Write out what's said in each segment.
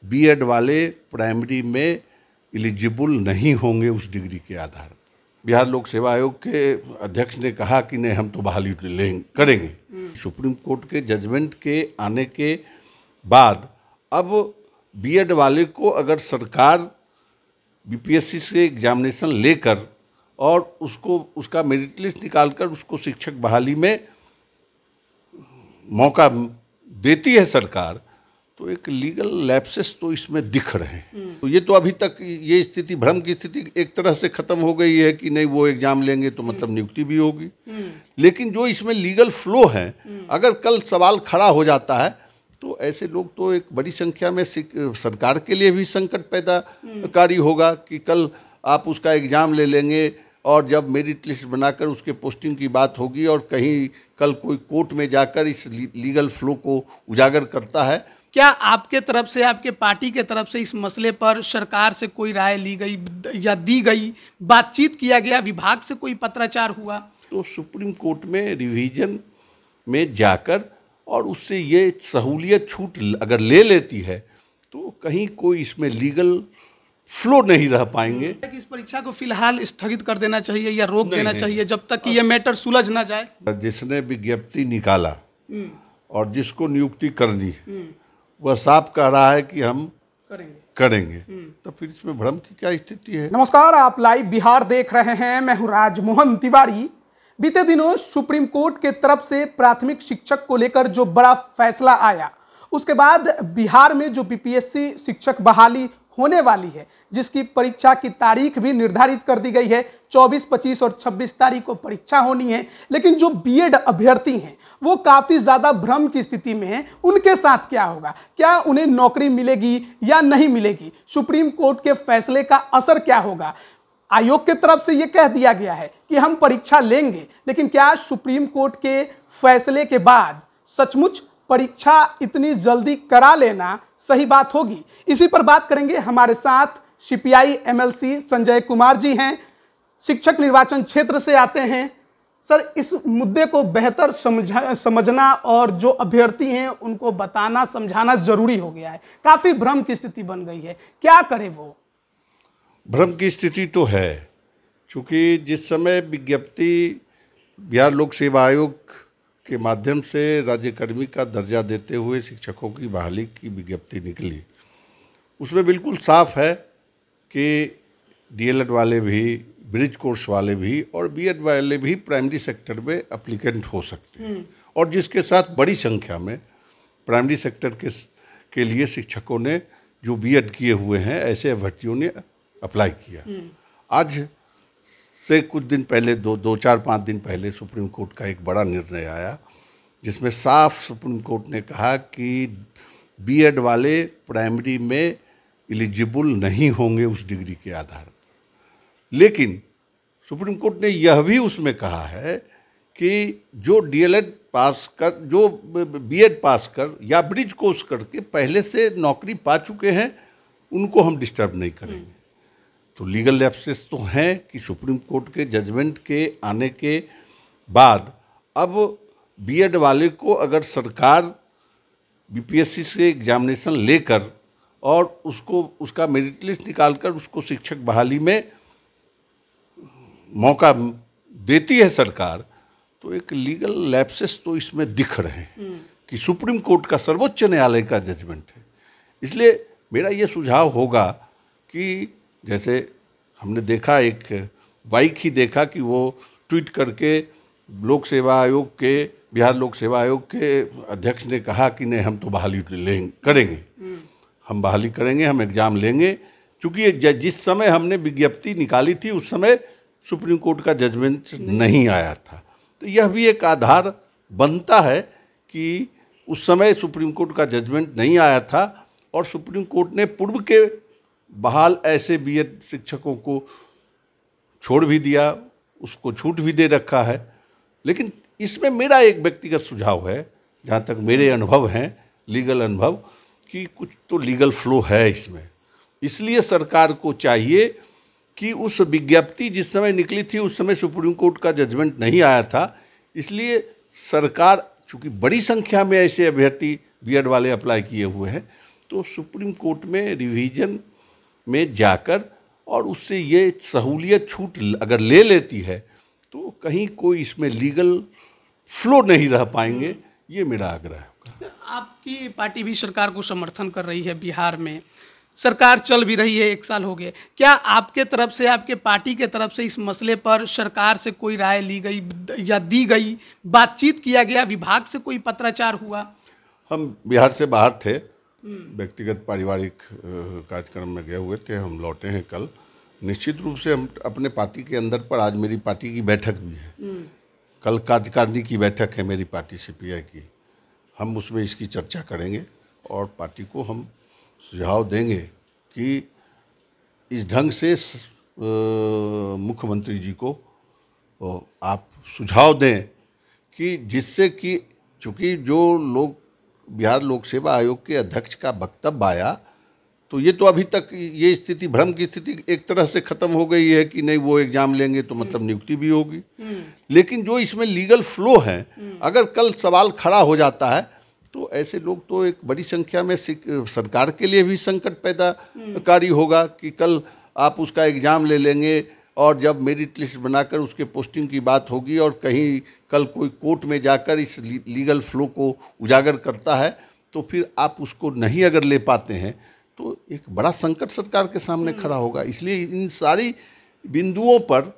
BEd वाले primary में eligible नहीं होंगे उस डिग्री के आधार पर। बिहार लोक सेवा आयोग के अध्यक्ष ने कहा कि नहीं, हम तो बहाली करेंगे। सुप्रीम कोर्ट के जजमेंट के आने के बाद अब बीएड वाले को अगर सरकार बीपीएससी से एग्जामिनेशन लेकर और उसका मेरिट लिस्ट निकालकर उसको शिक्षक बहाली में मौका देती है सरकार, तो एक लीगल लैप्सेस तो इसमें दिख रहे हैं। तो ये तो अभी तक ये स्थिति, भ्रम की स्थिति एक तरह से खत्म हो गई है कि नहीं वो एग्जाम लेंगे तो मतलब नियुक्ति भी होगी। लेकिन जो इसमें लीगल फ्लो है, अगर कल सवाल खड़ा हो जाता है तो ऐसे लोग तो एक बड़ी संख्या में सरकार के लिए भी संकट पैदाकारी होगा कि कल आप उसका एग्जाम ले लेंगे और जब मेरिट लिस्ट बनाकर उसके पोस्टिंग की बात होगी और कहीं कल कोई कोर्ट में जाकर इस लीगल फ्लो को उजागर करता है। क्या आपके तरफ से, आपके पार्टी के तरफ से इस मसले पर सरकार से कोई राय ली गई या दी गई, बातचीत किया गया, विभाग से कोई पत्राचार हुआ? तो सुप्रीम कोर्ट में रिवीजन में जाकर और उससे ये सहूलियत छूट अगर ले लेती है तो कहीं कोई इसमें लीगल फ्लो नहीं रह पाएंगे। इस परीक्षा को फिलहाल स्थगित कर देना चाहिए या रोक देना चाहिए जब तक कि ये मैटर सुलझ ना जाए? जिसने विज्ञप्ति निकाला और जिसको नियुक्ति करनी वह साफ कह रहा है कि हम करेंगे। तो फिर इसमें भ्रम की क्या स्थिति है? नमस्कार, आप लाइव बिहार देख रहे हैं। मैं हूं राजमोहन तिवारी। बीते दिनों सुप्रीम कोर्ट के तरफ से प्राथमिक शिक्षक को लेकर जो बड़ा फैसला आया, उसके बाद बिहार में जो बीपीएससी शिक्षक बहाली होने वाली है, जिसकी परीक्षा की तारीख भी निर्धारित कर दी गई है, 24, 25 और 26 तारीख को परीक्षा होनी है। लेकिन जो बीएड अभ्यर्थी हैं वो काफ़ी ज़्यादा भ्रम की स्थिति में हैं। उनके साथ क्या होगा? क्या उन्हें नौकरी मिलेगी या नहीं मिलेगी? सुप्रीम कोर्ट के फैसले का असर क्या होगा? आयोग के तरफ से ये कह दिया गया है कि हम परीक्षा लेंगे, लेकिन क्या सुप्रीम कोर्ट के फैसले के बाद सचमुच परीक्षा इतनी जल्दी करा लेना सही बात होगी? इसी पर बात करेंगे। हमारे साथ सीपीआई एमएलसी संजय कुमार जी हैं, शिक्षक निर्वाचन क्षेत्र से आते हैं। सर, इस मुद्दे को बेहतर समझना और जो अभ्यर्थी हैं उनको बताना समझाना जरूरी हो गया है। काफ़ी भ्रम की स्थिति बन गई है, क्या करे वो? भ्रम की स्थिति तो है, क्योंकि जिस समय विज्ञप्ति बिहार लोक सेवा आयोग के माध्यम से राज्यकर्मी का दर्जा देते हुए शिक्षकों की बहाली की विज्ञप्ति निकली, उसमें बिल्कुल साफ है कि डीएलएड वाले भी, ब्रिज कोर्स वाले भी और बीएड वाले भी प्राइमरी सेक्टर में एप्लीकेंट हो सकते हैं। और जिसके साथ बड़ी संख्या में प्राइमरी सेक्टर के लिए शिक्षकों ने जो बीएड किए हुए हैं, ऐसे अभ्यर्थियों ने अप्लाई किया। आज से कुछ दिन पहले, 4-5 दिन पहले सुप्रीम कोर्ट का एक बड़ा निर्णय आया, जिसमें साफ सुप्रीम कोर्ट ने कहा कि बीएड वाले प्राइमरी में एलिजिबल नहीं होंगे उस डिग्री के आधार पर। लेकिन सुप्रीम कोर्ट ने यह भी उसमें कहा है कि जो डीएलएड पास कर, जो बीएड पास कर या ब्रिज कोर्स करके पहले से नौकरी पा चुके हैं, उनको हम डिस्टर्ब नहीं करेंगे। तो लीगल लैप्सेस तो हैं कि सुप्रीम कोर्ट के जजमेंट के आने के बाद अब बीएड वाले को अगर सरकार बीपीएससी से एग्जामिनेशन लेकर और उसका मेरिट लिस्ट निकालकर उसको शिक्षक बहाली में मौका देती है सरकार, तो एक लीगल लैप्सेस तो इसमें दिख रहे हैं कि सुप्रीम कोर्ट का, सर्वोच्च न्यायालय का जजमेंट है। इसलिए मेरा ये सुझाव होगा कि जैसे हमने देखा, एक बाइक ही देखा कि वो ट्वीट करके लोक सेवा आयोग के, बिहार लोक सेवा आयोग के अध्यक्ष ने कहा कि नहीं, हम तो बहाली करेंगे, हम बहाली करेंगे, हम एग्ज़ाम लेंगे। चूँकि जिस समय हमने विज्ञप्ति निकाली थी उस समय सुप्रीम कोर्ट का जजमेंट नहीं आया था। तो यह भी एक आधार बनता है कि उस समय सुप्रीम कोर्ट का जजमेंट नहीं आया था और सुप्रीम कोर्ट ने पूर्व के बहाल ऐसे बीएड शिक्षकों को छोड़ भी दिया, उसको छूट भी दे रखा है। लेकिन इसमें मेरा एक व्यक्तिगत सुझाव है, जहाँ तक मेरे अनुभव हैं, लीगल अनुभव, कि कुछ तो लीगल फ्लो है इसमें। इसलिए सरकार को चाहिए कि उस विज्ञप्ति जिस समय निकली थी उस समय सुप्रीम कोर्ट का जजमेंट नहीं आया था, इसलिए सरकार, चूँकि बड़ी संख्या में ऐसे अभ्यर्थी बीएड वाले अप्लाई किए हुए हैं, तो सुप्रीम कोर्ट में रिवीजन में जाकर और उससे ये सहूलियत छूट अगर ले लेती है तो कहीं कोई इसमें लीगल फ्लो नहीं रह पाएंगे, ये मेरा आग्रह है। आपकी पार्टी भी सरकार को समर्थन कर रही है, बिहार में सरकार चल भी रही है, 1 साल हो गए। क्या आपके तरफ से, आपके पार्टी के तरफ से इस मसले पर सरकार से कोई राय ली गई या दी गई, बातचीत किया गया, विभाग से कोई पत्राचार हुआ? हम बिहार से बाहर थे, व्यक्तिगत पारिवारिक कार्यक्रम में गए हुए थे, हम लौटे हैं कल। निश्चित रूप से हम अपने पार्टी के अंदर पर, आज मेरी पार्टी की बैठक भी है, कल कार्यकारिणी की बैठक है मेरी पार्टी सीपीआई की, हम उसमें इसकी चर्चा करेंगे और पार्टी को हम सुझाव देंगे कि इस ढंग से मुख्यमंत्री जी को आप सुझाव दें कि जिससे कि, चूँकि जो लोग बिहार लोक सेवा आयोग के अध्यक्ष का वक्तव्य आया, तो ये तो अभी तक ये स्थिति, भ्रम की स्थिति एक तरह से ख़त्म हो गई है कि नहीं वो एग्ज़ाम लेंगे तो मतलब नियुक्ति भी होगी। लेकिन जो इसमें लीगल फ्लो है, अगर कल सवाल खड़ा हो जाता है तो ऐसे लोग तो एक बड़ी संख्या में सरकार के लिए भी संकट पैदाकारी होगा कि कल आप उसका एग्ज़ाम ले लेंगे और जब मेरिट लिस्ट बनाकर उसके पोस्टिंग की बात होगी और कहीं कल कोई कोर्ट में जाकर इस लीगल फ्लो को उजागर करता है तो फिर आप उसको नहीं अगर ले पाते हैं तो एक बड़ा संकट सरकार के सामने खड़ा होगा। इसलिए इन सारी बिंदुओं पर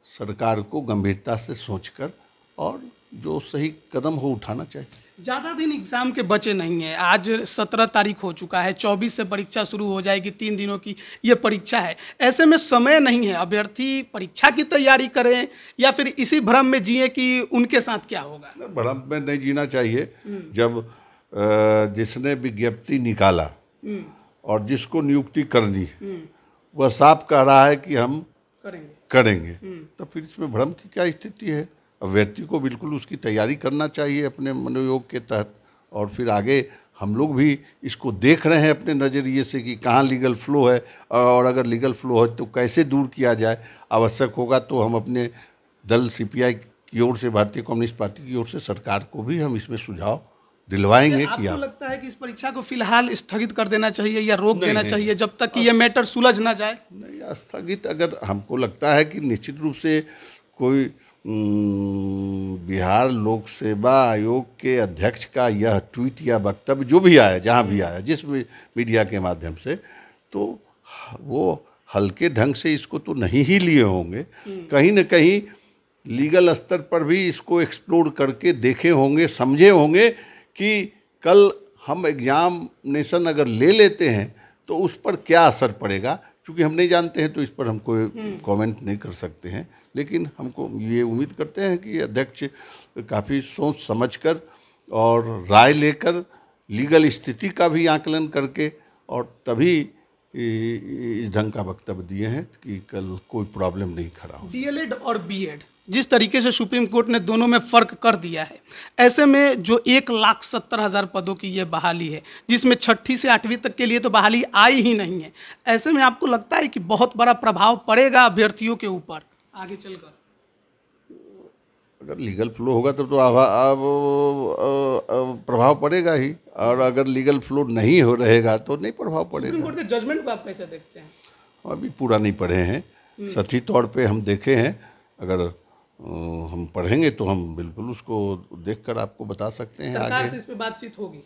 सरकार को गंभीरता से सोचकर और जो सही कदम हो उठाना चाहिए। ज़्यादा दिन एग्ज़ाम के बचे नहीं हैं, आज 17 तारीख हो चुका है, 24 से परीक्षा शुरू हो जाएगी, 3 दिनों की ये परीक्षा है। ऐसे में समय नहीं है, अभ्यर्थी परीक्षा की तैयारी करें या फिर इसी भ्रम में जिए कि उनके साथ क्या होगा? भ्रम में नहीं जीना चाहिए। जब जिसने विज्ञप्ति निकाला और जिसको नियुक्ति करनी वह साफ कह रहा है कि हम करेंगे तो फिर इसमें भ्रम की क्या स्थिति है? अभ्यर्थी को बिल्कुल उसकी तैयारी करना चाहिए अपने मनोयोग के तहत, और फिर आगे हम लोग भी इसको देख रहे हैं अपने नज़रिए से कि कहाँ लीगल फ्लो है और अगर लीगल फ्लो है तो कैसे दूर किया जाए। आवश्यक होगा तो हम अपने दल सीपीआई की ओर से, भारतीय कम्युनिस्ट पार्टी की ओर से सरकार को भी हम इसमें सुझाव दिलवाएंगे। कि आपको लगता है कि इस परीक्षा को फिलहाल स्थगित कर देना चाहिए या रोक देना चाहिए जब तक कि ये मैटर सुलझ ना जाए? नहीं, स्थगित अगर हमको लगता है कि निश्चित रूप से कोई बिहार लोक सेवा आयोग के अध्यक्ष का यह ट्वीट या वक्तव्य जो भी आया, जहाँ भी आया, जिस मीडिया के माध्यम से, तो वो हल्के ढंग से इसको तो नहीं ही लिए होंगे, कहीं न कहीं लीगल स्तर पर भी इसको एक्सप्लोर करके देखे होंगे, समझे होंगे कि कल हम एग्जामिनेशन अगर ले लेते हैं तो उस पर क्या असर पड़ेगा। क्योंकि हम नहीं जानते हैं तो इस पर हम कोई कमेंट नहीं कर सकते हैं, लेकिन हमको ये उम्मीद करते हैं कि अध्यक्ष काफ़ी सोच समझकर और राय लेकर, लीगल स्थिति का भी आकलन करके और तभी इस ढंग का वक्तव्य दिए हैं कि कल कोई प्रॉब्लम नहीं खड़ा हो। डीएलएड और बीएड जिस तरीके से सुप्रीम कोर्ट ने दोनों में फ़र्क कर दिया है, ऐसे में जो 1,70,000 पदों की ये बहाली है, जिसमें 6ठी से 8वीं तक के लिए तो बहाली आई ही नहीं है, ऐसे में आपको लगता है कि बहुत बड़ा प्रभाव पड़ेगा अभ्यर्थियों के ऊपर आगे चलकर? अगर लीगल फ्लो होगा तब तो प्रभाव पड़ेगा ही, और अगर लीगल फ्लो नहीं हो रहेगा तो नहीं प्रभाव पड़ेगा। सुप्रीम कोर्ट के जजमेंट को आप कैसे देखते हैं? अभी पूरा नहीं पढ़े हैं, सही तौर पे हम देखे हैं। अगर हम पढ़ेंगे तो हम बिल्कुल उसको देखकर आपको बता सकते हैं। सरकार आगे से इस पे बातचीत होगी?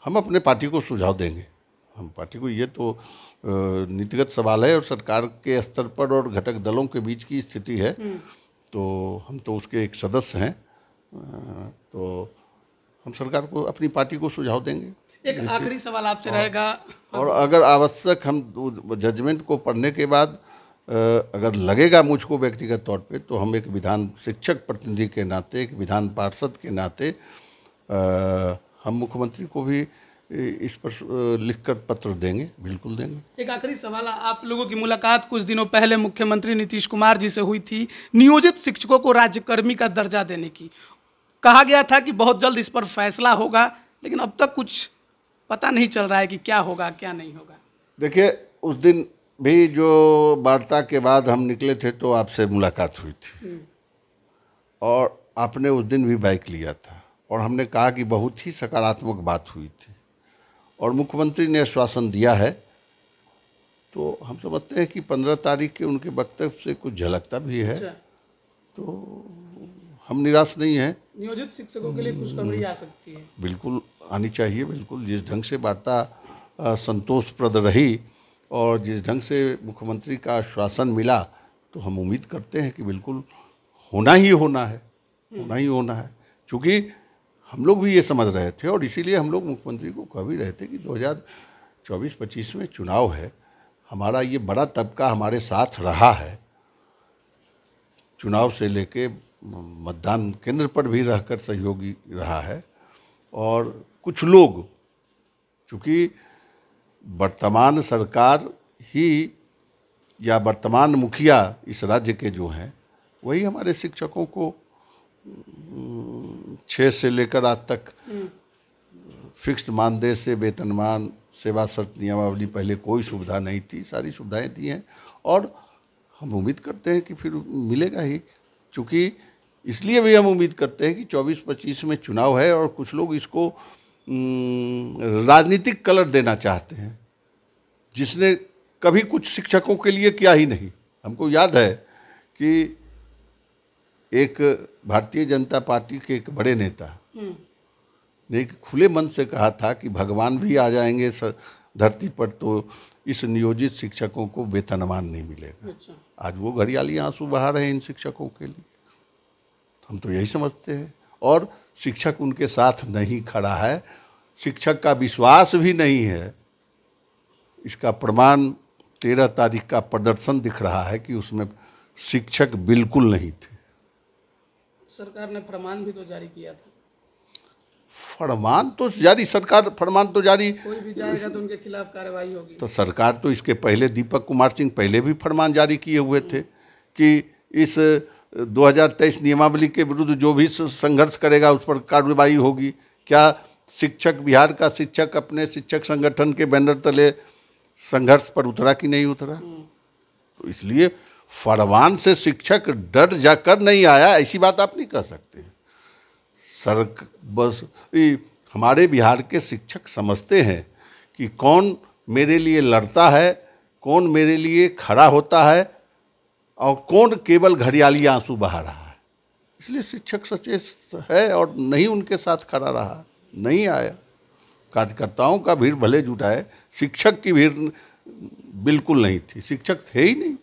हम अपने पार्टी को सुझाव देंगे। हम पार्टी को, ये तो नीतिगत सवाल है और सरकार के स्तर पर और घटक दलों के बीच की स्थिति है, तो हम तो उसके एक सदस्य हैं, तो हम सरकार को, अपनी पार्टी को सुझाव देंगे। एक आखिरी सवाल आपसे रहेगा, और अगर आवश्यक हम जजमेंट को पढ़ने के बाद अगर लगेगा मुझको व्यक्तिगत तौर पे, तो हम एक विधान शिक्षक प्रतिनिधि के नाते, एक विधान पार्षद के नाते हम मुख्यमंत्री को भी इस पर लिखकर पत्र देंगे, बिल्कुल देंगे। एक आखिरी सवाल, आप लोगों की मुलाकात कुछ दिनों पहले मुख्यमंत्री नीतीश कुमार जी से हुई थी, नियोजित शिक्षकों को राज्यकर्मी का दर्जा देने की। कहा गया था कि बहुत जल्द इस पर फैसला होगा, लेकिन अब तक कुछ पता नहीं चल रहा है कि क्या होगा क्या नहीं होगा। देखिए, उस दिन भी जो वार्ता के बाद हम निकले थे तो आपसे मुलाकात हुई थी और आपने उस दिन भी बाइक लिया था और हमने कहा कि बहुत ही सकारात्मक बात हुई थी और मुख्यमंत्री ने आश्वासन दिया है, तो हम समझते हैं कि 15 तारीख के उनके वक्तव्य से कुछ झलकता भी है। अच्छा। तो हम निराश नहीं हैं। नियोजित शिक्षकों के लिए खुशखबरी आ सकती है। बिल्कुल आनी चाहिए। बिल्कुल जिस ढंग से वार्ता संतोषप्रद रही और जिस ढंग से मुख्यमंत्री का आश्वासन मिला, तो हम उम्मीद करते हैं कि बिल्कुल होना ही होना है, होना ही होना है। क्योंकि हम लोग भी ये समझ रहे थे और इसीलिए हम लोग मुख्यमंत्री को कह भी रहे थे कि 2024-25 में चुनाव है, हमारा ये बड़ा तबका हमारे साथ रहा है, चुनाव से लेके मतदान केंद्र पर भी रहकर सहयोगी रहा है। और कुछ लोग, चूँकि वर्तमान सरकार ही या वर्तमान मुखिया इस राज्य के जो हैं, वही हमारे शिक्षकों को 6 से लेकर आज तक फिक्स्ड मानदेय से वेतनमान, सेवा शर्त नियमावली, पहले कोई सुविधा नहीं थी, सारी सुविधाएं दी हैं और हम उम्मीद करते हैं कि फिर मिलेगा ही। चूँकि इसलिए भी हम उम्मीद करते हैं कि 24-25 में चुनाव है और कुछ लोग इसको राजनीतिक कलर देना चाहते हैं, जिसने कभी कुछ शिक्षकों के लिए किया ही नहीं। हमको याद है कि एक भारतीय जनता पार्टी के एक बड़े नेता ने एक खुले मन से कहा था कि भगवान भी आ जाएंगे धरती पर तो इस नियोजित शिक्षकों को वेतनमान नहीं मिलेगा। अच्छा। आज वो घड़ियाली आंसू बहा रहे हैं इन शिक्षकों के लिए। हम तो यही समझते हैं और शिक्षक उनके साथ नहीं खड़ा है, शिक्षक का विश्वास भी नहीं है। इसका प्रमाण 13 तारीख का प्रदर्शन दिख रहा है कि उसमें शिक्षक बिल्कुल नहीं थे। सरकार ने फरमान भी तो जारी किया था। फरमान तो जारी, सरकार फरमान तो जारी, कोई भी जाएगा तो उनके खिलाफ कार्रवाई होगी। तो सरकार तो इसके पहले दीपक कुमार सिंह पहले भी फरमान जारी किए हुए थे कि इस 2023 नियमावली के विरुद्ध जो भी संघर्ष करेगा उस पर कार्रवाई होगी। क्या शिक्षक, बिहार का शिक्षक अपने शिक्षक संगठन के बैनर तले संघर्ष पर उतरा कि नहीं उतरा? तो इसलिए फरमान से शिक्षक डर जाकर नहीं आया, ऐसी बात आप नहीं कह सकते। बस हमारे बिहार के शिक्षक समझते हैं कि कौन मेरे लिए लड़ता है, कौन मेरे लिए खड़ा होता है और कौन केवल घड़ियाली आंसू बहा रहा है। इसलिए शिक्षक सचेत है और नहीं उनके साथ खड़ा रहा, नहीं आया। कार्यकर्ताओं का भीड़ भले जुटाए, शिक्षक की भीड़ बिल्कुल नहीं थी, शिक्षक थे ही नहीं।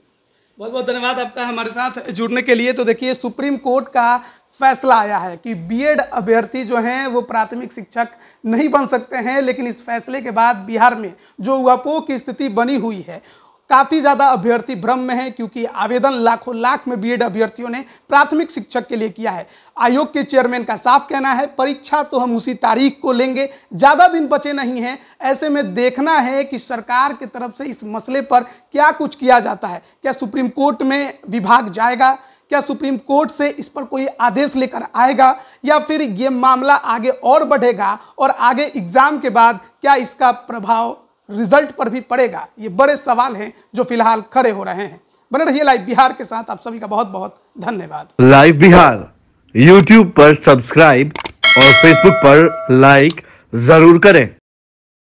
बहुत बहुत धन्यवाद आपका हमारे साथ जुड़ने के लिए। तो देखिए, सुप्रीम कोर्ट का फैसला आया है कि बीएड अभ्यर्थी जो हैं वो प्राथमिक शिक्षक नहीं बन सकते हैं, लेकिन इस फैसले के बाद बिहार में जो उहापोह की स्थिति बनी हुई है, काफ़ी ज़्यादा अभ्यर्थी भ्रम में है, क्योंकि आवेदन लाखों लाख में बीएड अभ्यर्थियों ने प्राथमिक शिक्षक के लिए किया है। आयोग के चेयरमैन का साफ कहना है, परीक्षा तो हम उसी तारीख को लेंगे, ज़्यादा दिन बचे नहीं हैं। ऐसे में देखना है कि सरकार की तरफ से इस मसले पर क्या कुछ किया जाता है। क्या सुप्रीम कोर्ट में विभाग जाएगा? क्या सुप्रीम कोर्ट से इस पर कोई आदेश लेकर आएगा, या फिर ये मामला आगे और बढ़ेगा और आगे एग्जाम के बाद क्या इसका प्रभाव रिजल्ट पर भी पड़ेगा? ये बड़े सवाल हैं जो फिलहाल खड़े हो रहे हैं। बने रहिए लाइव बिहार के साथ। आप सभी का बहुत बहुत धन्यवाद। लाइव बिहार यूट्यूब पर सब्सक्राइब और फेसबुक पर लाइक जरूर करें।